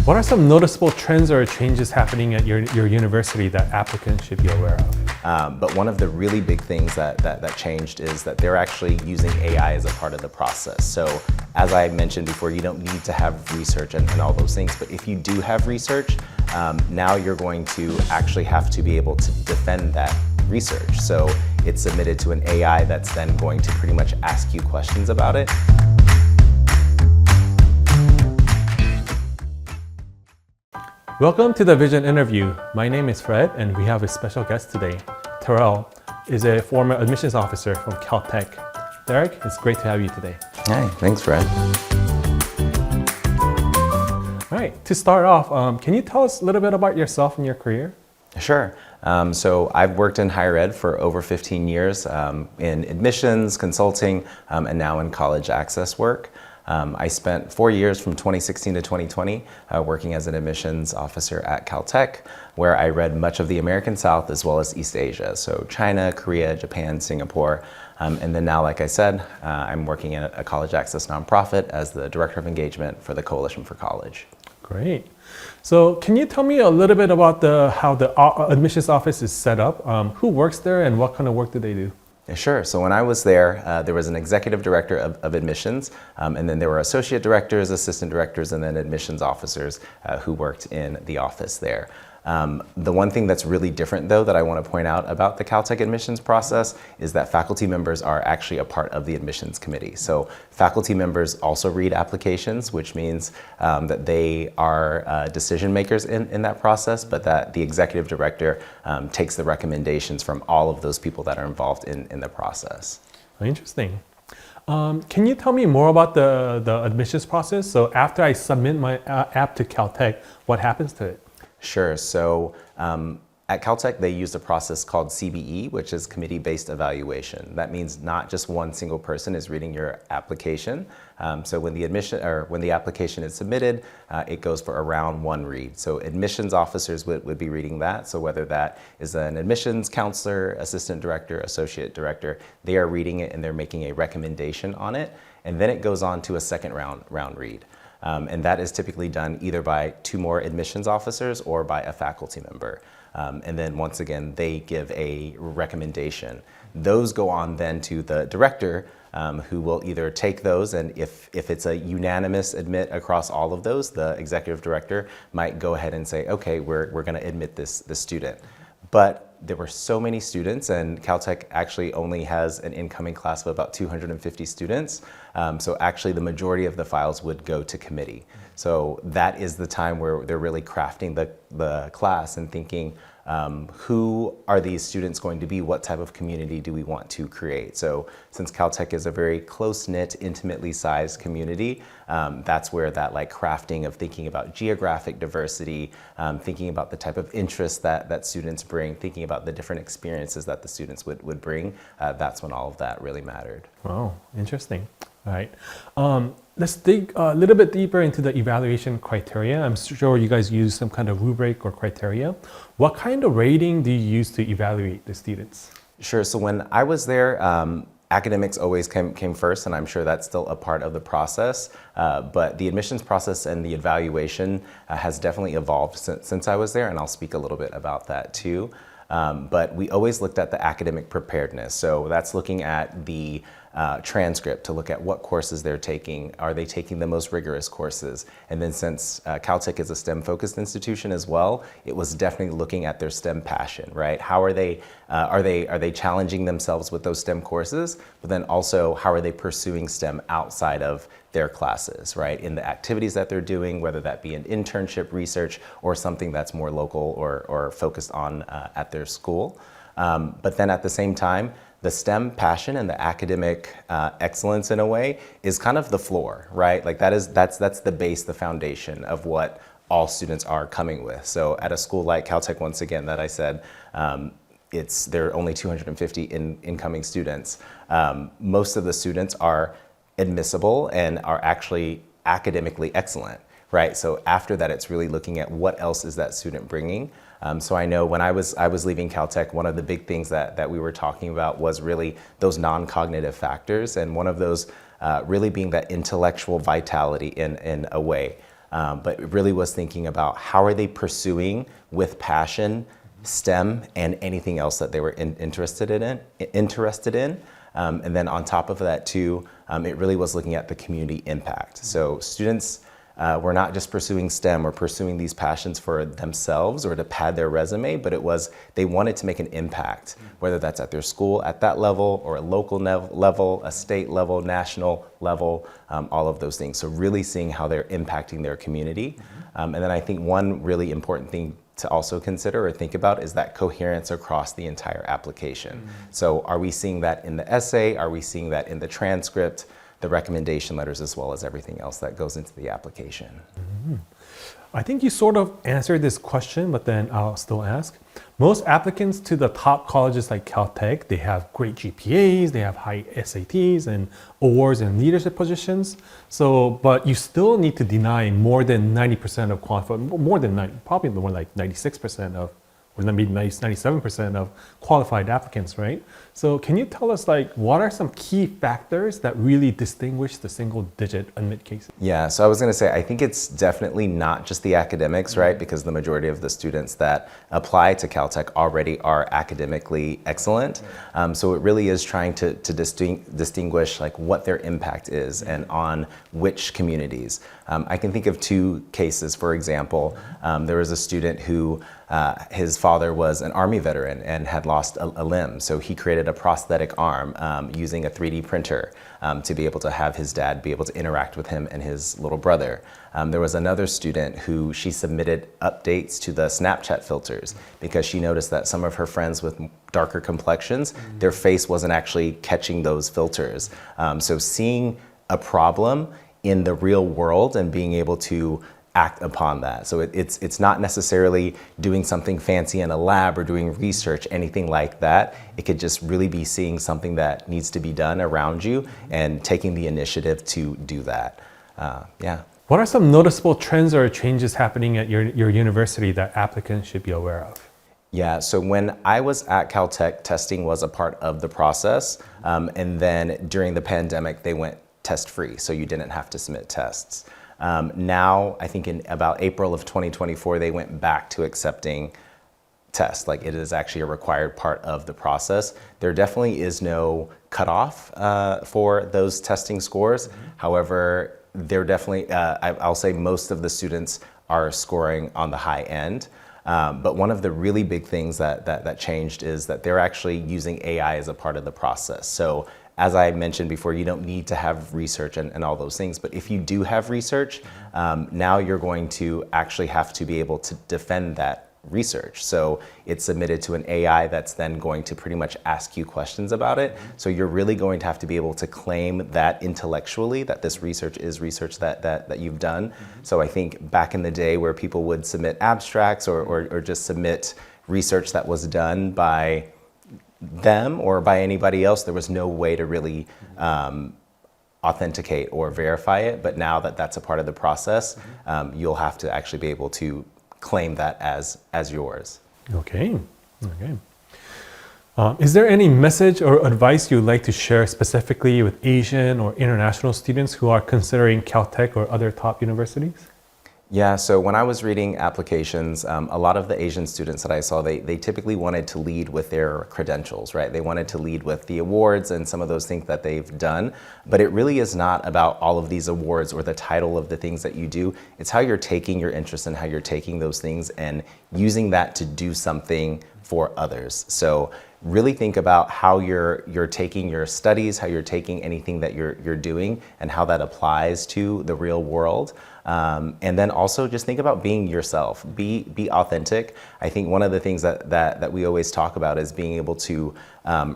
What are some noticeable trends or changes happening at your university that applicants should be aware of? But one of the really big things that changed is that they're actually using AI as a part of the process. So as I mentioned before, you don't need to have research and all those things, but if you do have research, now you're going to actually have to be able to defend that research. So it's submitted to an AI that's then going to pretty much ask you questions about it. Welcome to the Vision interview. My name is Fred and we have a special guest today. Terrell is a former admissions officer from Caltech. Derek, it's great to have you today. Hi, thanks Fred. All right, to start off, can you tell us a little bit about yourself and your career? Sure. So I've worked in higher ed for over 15 years in admissions, consulting, and now in college access work. I spent 4 years from 2016 to 2020 working as an admissions officer at Caltech, where I read much of the American South as well as East Asia, so China, Korea, Japan, Singapore. And then now, like I said, I'm working at a college access nonprofit as the Director of Engagement for the Coalition for College. Great. So can you tell me a little bit about how the admissions office is set up? Who works there and what kind of work do they do? Sure. So when I was there, there was an executive director of admissions, and then there were associate directors, assistant directors, and then admissions officers who worked in the office there. The one thing that's really different, though, that I want to point out about the Caltech admissions process is that faculty members are actually a part of the admissions committee. So faculty members also read applications, which means that they are decision makers in that process, but that the executive director takes the recommendations from all of those people that are involved in the process. Interesting. Can you tell me more about the admissions process? So after I submit my app to Caltech, what happens to it? Sure. So at Caltech, they use a process called CBE, which is committee-based evaluation. That means not just one single person is reading your application. So when the application is submitted, it goes for around one read. So admissions officers would be reading that. So whether that is an admissions counselor, assistant director, associate director, they are reading it and they're making a recommendation on it. And then it goes on to a second round read. And that is typically done either by two more admissions officers or by a faculty member. And then once again, they give a recommendation. Those go on then to the director, who will either take those, and if it's a unanimous admit across all of those, the executive director might go ahead and say, okay, we're going to admit this student. But there were so many students, and Caltech actually only has an incoming class of about 250 students. So actually the majority of the files would go to committee. So that is the time where they're really crafting the class and thinking, who are these students going to be? What type of community do we want to create? So since Caltech is a very close-knit, intimately sized community, that's where that crafting of thinking about geographic diversity, thinking about the type of interests that students bring, thinking about the different experiences that the students would bring, that's when all of that really mattered. Wow, interesting. All right. Let's dig a little bit deeper into the evaluation criteria. I'm sure you guys use some kind of rubric or criteria. What kind of rating do you use to evaluate the students? Sure. So when I was there, academics always came first, and I'm sure that's still a part of the process. But the admissions process and the evaluation has definitely evolved since I was there, and I'll speak a little bit about that too. But we always looked at the academic preparedness. So that's looking at the transcript to look at what courses they're taking. Are they taking the most rigorous courses? And then since Caltech is a STEM-focused institution as well, it was definitely looking at their STEM passion, right? How are they challenging themselves with those STEM courses? But then also, how are they pursuing STEM outside of their classes, right? In the activities that they're doing, whether that be an internship, research, or something that's more local or focused on at their school. But then at the same time, the STEM passion and the academic excellence in a way is kind of the floor, right? That's the base, the foundation of what all students are coming with. So at a school like Caltech, once again, that I said, there are only 250 incoming students. Most of the students are admissible and are actually academically excellent, right? So after that, it's really looking at what else is that student bringing. So I know when I was leaving Caltech, one of the big things that we were talking about was really those non-cognitive factors, and one of those really being that intellectual vitality in a way. but it really was thinking about how are they pursuing with passion STEM and anything else that they were interested in. And then on top of that too, it really was looking at the community impact. So students were not just pursuing STEM or pursuing these passions for themselves or to pad their resume, but it was they wanted to make an impact, whether that's at their school at that level or a local level, a state level, national level, all of those things. So really seeing how they're impacting their community. And then I think one really important thing to also consider or think about is that coherence across the entire application. So are we seeing that in the essay? Are we seeing that in the transcript, the recommendation letters, as well as everything else that goes into the application? I think you sort of answered this question, but then I'll still ask. Most applicants to the top colleges like Caltech, they have great GPAs, they have high SATs and awards and leadership positions. So, but you still need to deny more than 90% of qualified, more than 90, probably more like 96% of, or maybe 97% of qualified applicants, right? So can you tell us like, what are some key factors that really distinguish the single digit admit cases? Yeah, so I was gonna say, I think it's definitely not just the academics, right? Because the majority of the students that apply to Caltech already are academically excellent. So it really is trying to distinguish like what their impact is and on which communities. I can think of two cases, for example. There was a student who his father was an Army veteran and had lost a limb. So he created a prosthetic arm using a 3D printer to be able to have his dad be able to interact with him and his little brother. There was another student who she submitted updates to the Snapchat filters because she noticed that some of her friends with darker complexions, their face wasn't actually catching those filters. So seeing a problem in the real world and being able to act upon that. So it's not necessarily doing something fancy in a lab or doing research, anything like that. It could just really be seeing something that needs to be done around you and taking the initiative to do that. Yeah. What are some noticeable trends or changes happening at your university that applicants should be aware of? Yeah, so when I was at Caltech, testing was a part of the process. And then during the pandemic, they went test-free, so you didn't have to submit tests. Now, I think in about April of 2024, they went back to accepting tests. Like it is actually a required part of the process. There definitely is no cutoff for those testing scores. However, they're definitely, I'll say most of the students are scoring on the high end. But one of the really big things that changed is that they're actually using AI as a part of the process. So as I mentioned before, you don't need to have research and all those things, but if you do have research, now you're going to actually have to be able to defend that research. So it's submitted to an AI that's then going to pretty much ask you questions about it. So you're really going to have to be able to claim that intellectually, that this research is research that you've done. So I think back in the day where people would submit abstracts or just submit research that was done by them or by anybody else, there was no way to really authenticate or verify it. But now that that's a part of the process, you'll have to actually be able to claim that as yours. Okay. Is there any message or advice you'd like to share specifically with Asian or international students who are considering Caltech or other top universities? Yeah, so when I was reading applications, a lot of the Asian students that I saw, they typically wanted to lead with their credentials, right? They wanted to lead with the awards and some of those things that they've done. But it really is not about all of these awards or the title of the things that you do. It's how you're taking your interest and how you're taking those things and using that to do something for others. So really think about how you're taking your studies, how you're taking anything that you're doing and how that applies to the real world. And then also just think about being yourself, be authentic. I think one of the things that we always talk about is being able to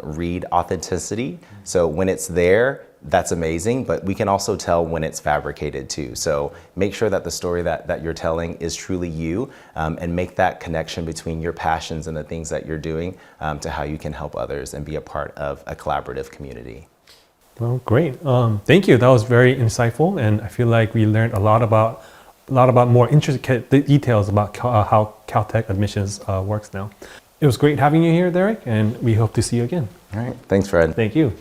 read authenticity. So when it's there, that's amazing, but we can also tell when it's fabricated too. So make sure that the story that you're telling is truly you, and make that connection between your passions and the things that you're doing to how you can help others and be a part of a collaborative community. Well, great. Thank you. That was very insightful, and I feel like we learned a lot about more intricate details about how Caltech admissions works now. It was great having you here, Derek, and we hope to see you again. All right. Thanks, Fred. Thank you.